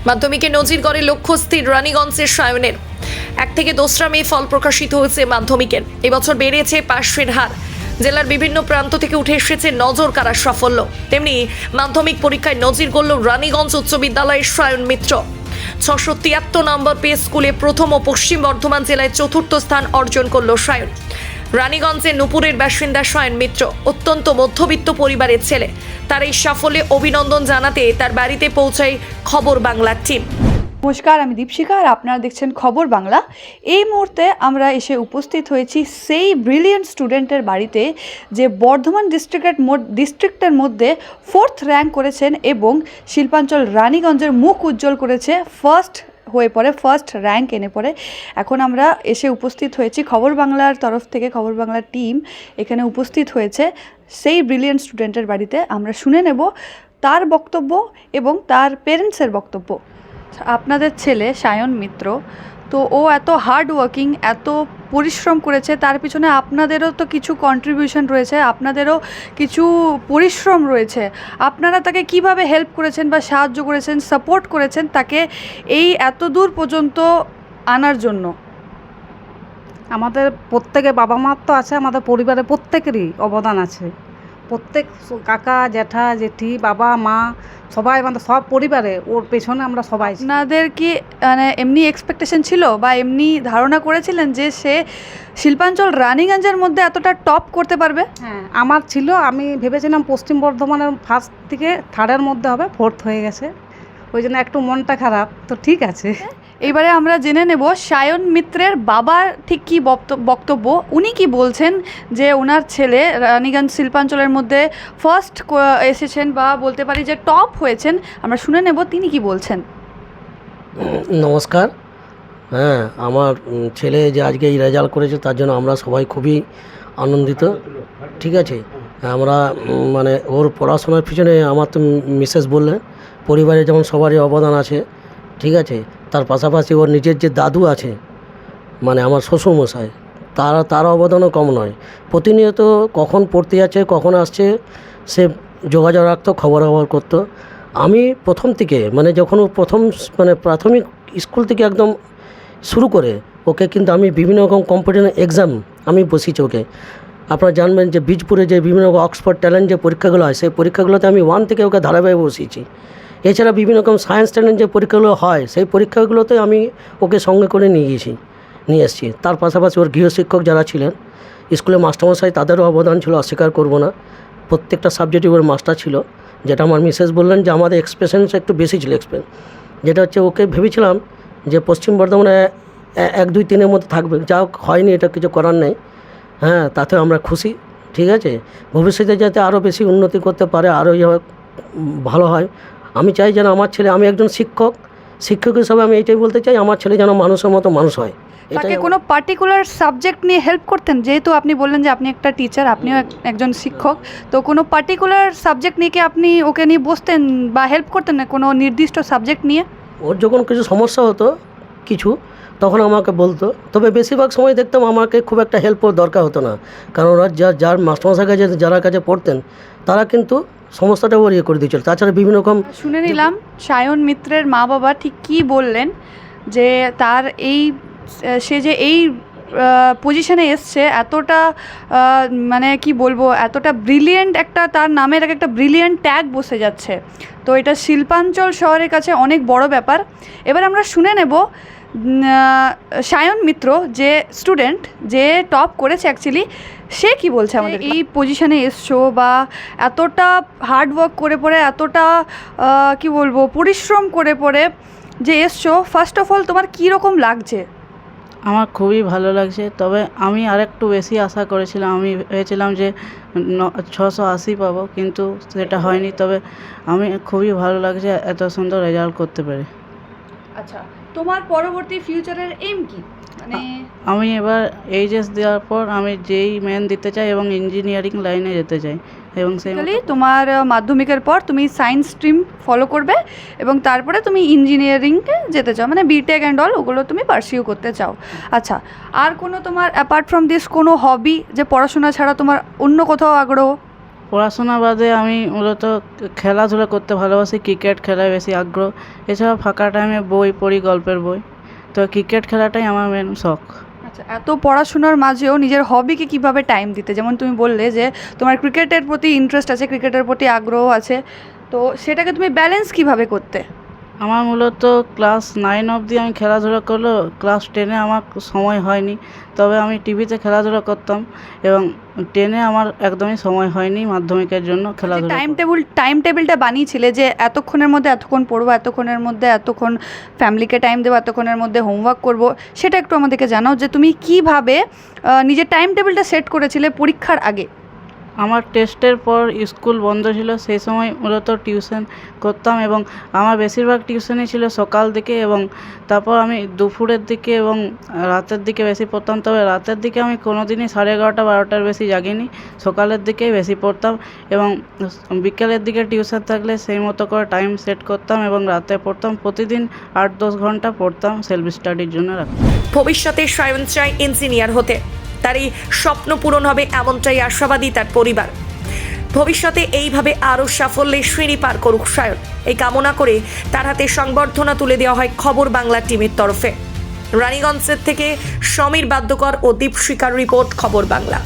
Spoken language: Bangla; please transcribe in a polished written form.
মাধ্যমিকে নজির গড়ে লক্ষ্য স্থির রানীগঞ্জের সায়নের। 1 থেকে 2রা মে ফল প্রকাশিত হয়েছে মাধ্যমিকের। এবছর বেড়েছে পাশের হার। জেলার বিভিন্ন প্রান্ত থেকে উঠে এসেছে নজর কাড়া সাফল্য। তেমনি মাধ্যমিক পরীক্ষায় নজির গড়ল রানীগঞ্জ উচ্চ বিদ্যালয়ের সায়ন মিত্র। 673 নম্বর পেয়ে স্কুলে প্রথম ও পশ্চিম বর্ধমান জেলায় 4র্থ স্থান অর্জন করল সায়ন। রানীগঞ্জের নুপুরের বাসিন্দা সায়ন মিত্র অত্যন্ত মধ্যবিত্ত পরিবারের ছেলে। তার এই সাফল্যে অভিনন্দন জানাতে তার বাড়িতে পৌঁছায় খবর বাংলার টিম। নমস্কার, আমি দীপশিখা আর আপনারা দেখছেন খবর বাংলা। এই মুহূর্তে আমরা এসে উপস্থিত হয়েছি সেই ব্রিলিয়েন্ট স্টুডেন্টের বাড়িতে যে বর্ধমান ডিস্ট্রিক্টের মধ্যে 4th র্যাঙ্ক করেছেন এবং শিল্পাঞ্চল রানীগঞ্জের মুখ উজ্জ্বল করেছে, ফার্স্ট র্যাঙ্ক এনে পড়ে। এখন আমরা এসে উপস্থিত হয়েছি খবর বাংলার তরফ থেকে, খবর বাংলার টিম এখানে উপস্থিত হয়েছে সেই ব্রিলিয়েন্ট স্টুডেন্টের বাড়িতে। আমরা শুনে নেব তার বক্তব্য এবং তার পেরেন্টসের বক্তব্য। আপনাদের ছেলে সায়ন মিত্র, তো ও এত হার্ড ওয়ার্কিং, এত পরিশ্রম করেছে, তার পিছনে আপনাদেরও তো কিছু কন্ট্রিবিউশন রয়েছে, আপনাদেরও কিছু পরিশ্রম রয়েছে। আপনারা তাকে কিভাবে হেল্প করেছেন বা সাহায্য করেছেন, সাপোর্ট করেছেন তাকে এই এত দূর পর্যন্ত আনার জন্য? আমাদের প্রত্যেকে বাবা মার তো আছে, আমাদের পরিবারের প্রত্যেকেরই অবদান আছে। প্রত্যেক কাকা জ্যাঠা জেঠি বাবা মা সবাই, আমাদের সব পরিবারে ওর পেছনে আমরা সবাই। আপনাদের কি মানে এমনি এক্সপেকটেশন ছিল বা এমনি ধারণা করেছিলেন যে সে শিল্পাঞ্চল রানীগঞ্জের মধ্যে এতটা টপ করতে পারবে? হ্যাঁ, আমার ছিল। আমি ভেবেছিলাম পশ্চিম বর্ধমানের 1st থেকে 3rd মধ্যে হবে, 4th হয়ে গেছে, ওই জন্য একটু মনটা খারাপ। তো ঠিক আছে, এবারে আমরা জেনে নেব সায়ন মিত্রের বাবার ঠিক কী বক্তব্য। উনি কি বলছেন যে ওনার ছেলে রানীগঞ্জ শিল্পাঞ্চলের মধ্যে ফার্স্ট এসেছেন বা বলতে পারি যে টপ হয়েছেন। আমরা শুনে নেব তিনি কি বলছেন। নমস্কার। হ্যাঁ, আমার ছেলে যে আজকে এই রেজাল্ট করেছে তার জন্য আমরা সবাই খুবই আনন্দিত। ঠিক আছে, আমরা মানে ওর পড়াশোনার পিছনে আমার তো মিসেস বললেন পরিবারে যেমন সবারই অবদান আছে, ঠিক আছে, তার পাশাপাশি ওর নিজের যে দাদু আছে মানে আমার শ্বশুরমশাই, তার অবদানও কম নয়। প্রতিনিয়ত কখন পড়তে যাচ্ছে কখন আসছে সে যোগাযোগ রাখতো, খবর করতো। আমি প্রথম থেকে মানে যখন ও প্রথম মানে প্রাথমিক স্কুল থেকে একদম শুরু করে ওকে কিন্তু আমি বিভিন্ন রকম কম্পিটিশন এক্সাম আমি বসিয়েছি ওকে। আপনারা জানবেন যে বীজপুরে যে বিভিন্ন রকম অক্সফোর্ড ট্যালেন্ট যে পরীক্ষাগুলো হয় সেই পরীক্ষাগুলোতে আমি 1 থেকে ওকে ধারাবাহিক বসিয়েছি। এছাড়া বিভিন্ন রকম সায়েন্স ট্যালেন্ট যে পরীক্ষাগুলো হয় সেই পরীক্ষাগুলোতে আমি ওকে সঙ্গে করে নিয়ে এসেছি। তার পাশাপাশি ওর গৃহশিক্ষক যারা ছিলেন স্কুলে মাস্টারমশাই, তাদেরও অবদান ছিল, অস্বীকার করব না। প্রত্যেকটা সাবজেক্টে ওর মাস্টার ছিল, যেটা আমার মিসেস বললেন যে আমাদের এক্সপ্রেশনস একটু বেশি ছিল যেটা হচ্ছে ওকে ভেবেছিলাম যে পশ্চিম বর্ধমানে 1, 2, 3-এর মধ্যে থাকবে, যা হয়নি, এটা কিছু করার নেই। হ্যাঁ, তাতেও আমরা খুশি। ঠিক আছে, ভবিষ্যতে যাতে আরও বেশি উন্নতি করতে পারে, আরও ভালো হয়। আমি চাই যেন আমার ছেলে, আমি একজন শিক্ষক হিসাবে আমি এইটাই বলতে চাই, আমার ছেলে যেন মানুষের মতো মানুষ হয়। তাকে কোনো পার্টিকুলার সাবজেক্ট নিয়ে হেল্প করতেন? যেহেতু আপনি বললেন যে আপনি একটা টিচার, আপনিও একজন শিক্ষক, তো কোনো পার্টিকুলার সাবজেক্ট নিয়ে কি আপনি ওকে নিয়ে বসতেন বা হেল্প করতেন না কোনো নির্দিষ্ট সাবজেক্ট নিয়ে? ওর যখন কিছু সমস্যা হতো তখন আমাকে বলতো, তবে বেশিরভাগ সময় দেখতাম আমাকে খুব একটা হেল্প দরকার হতো না, কারণ ওরা যার মাস্টারমশাই কাছে যারা কাছে পড়তেন তারা কিন্তু সমস্যাটা ওর করে দিয়েছিল। তাছাড়া বিভিন্ন রকম শুনে নিলাম সায়ন মিত্রের মা বাবা ঠিক কী বললেন, যে তার সে যে এই পজিশনে এসছে, এতটা মানে কি বলবো, এতটা ব্রিলিয়েন্ট, একটা তার নামের একটা ব্রিলিয়েন্ট ট্যাগ বসে যাচ্ছে। তো এটা শিল্পাঞ্চল শহরের কাছে অনেক বড় ব্যাপার। এবার আমরা শুনে নেব সায়ন মিত্র যে স্টুডেন্ট, যে টপ করেছে অ্যাকচুয়ালি, সে কি বলছে আমাদের। এই পজিশনে এসছো বা এতটা হার্ড ওয়ার্ক করে পড়ে, এতটা কি বলবো পরিশ্রম করে পড়ে যে এসছো, ফার্স্ট অফ অল তোমার কী রকম লাগছে? আমার খুবই ভালো লাগছে। তবে আমি আরেকটু বেশি আশা করেছিলাম, আমি ভেবেছিলাম যে 680 পাবো, কিন্তু সেটা হয়নি। তবে আমি খুবই ভালো লাগছে এত সুন্দর রেজাল্ট করতে পেরে। আচ্ছা, তোমার পরবর্তী ফিউচারের এম কি? মানে আমি এবার এইচএস দেওয়ার পর আমি যেই মেন দিতে চাই এবং ইঞ্জিনিয়ারিং লাইনে যেতে চাই, এবং তোমার মাধ্যমিকের পর তুমি সায়েন্স স্ট্রিম ফলো করবে এবং তারপরে তুমি ইঞ্জিনিয়ারিংকে যেতে চাও, মানে বিটেক অ্যান্ড অল ওগুলো তুমি পারসিউ করতে চাও। আচ্ছা, আর কোনো তোমার অ্যাপার্ট ফ্রম দিস কোনো হবি, যে পড়াশোনা ছাড়া তোমার অন্য কোথাও আগ্রহ? পড়াশোনা বাদে আমি মূলত খেলাধুলা করতে ভালোবাসি, ক্রিকেট খেলায় বেশি আগ্রহ। এছাড়া ফাঁকা টাইমে বই পড়ি, গল্পের বই। তো ক্রিকেট খেলাটাই আমার মেন শখ। আচ্ছা, এত পড়াশোনার মাঝেও নিজের হবিকে কিভাবে টাইম দিতে, যেমন তুমি বললে যে তোমার ক্রিকেটের প্রতি ইন্টারেস্ট আছে, ক্রিকেটের প্রতি আগ্রহ আছে, তো সেটাকে তুমি ব্যালেন্স কিভাবে করতে? আমার মূলত ক্লাস 9 অবধি আমি খেলাধুলা করলেও ক্লাস 10-এ আমার সময় হয়নি। তবে আমি টিভিতে খেলাধুলা করতাম এবং 10-এ আমার একদমই সময় হয়নি মাধ্যমিকের জন্য খেলাধুলা করার। টাইম টেবিলটা বানিয়েছিলে যে এতক্ষণের মধ্যে এতক্ষণ পড়বো, এতক্ষণের মধ্যে এতক্ষণ ফ্যামিলিকে টাইম দেবো, এতক্ষণের মধ্যে হোমওয়ার্ক করব, সেটা একটু আমাদেরকে জানাও যে তুমি কিভাবে নিজের টাইম টেবিলটা সেট করেছিলে পরীক্ষার আগে। আমার টেস্টের পর স্কুল বন্ধ ছিল, সেই সময় মূলত টিউশন করতাম এবং আমার বেশিরভাগ টিউশনই ছিল সকাল দিকে এবং তারপর আমি দুপুরের দিকে এবং রাতের দিকে বেশি পড়তাম। তবে রাতের দিকে আমি কোনো দিনই 11:30 12টার বেশি জাগিনি, সকালের দিকেই বেশি পড়তাম এবং বিকেলের দিকে টিউশন থাকলে সেই মতো করে টাইম সেট করতাম এবং রাতে পড়তাম। প্রতিদিন 8-10 ঘন্টা পড়তাম, সেলফ স্টাডির জন্য রাখতাম। ভবিষ্যতে সায়ন চায় ইঞ্জিনিয়ার হতে, তার এই স্বপ্ন পূরণ হবে এমনটাই আশাবাদী তার পরিবার। ভবিষ্যতে এইভাবে আরও সাফল্যের সিঁড়ি পার করুক সায়ন, এই কামনা করে তার হাতে সংবর্ধনা তুলে দেওয়া হয় খবর বাংলা টিমের তরফে। রানীগঞ্জের থেকে সমীর বাদ্যকর ও দীপশিকার রিপোর্ট, খবর বাংলা।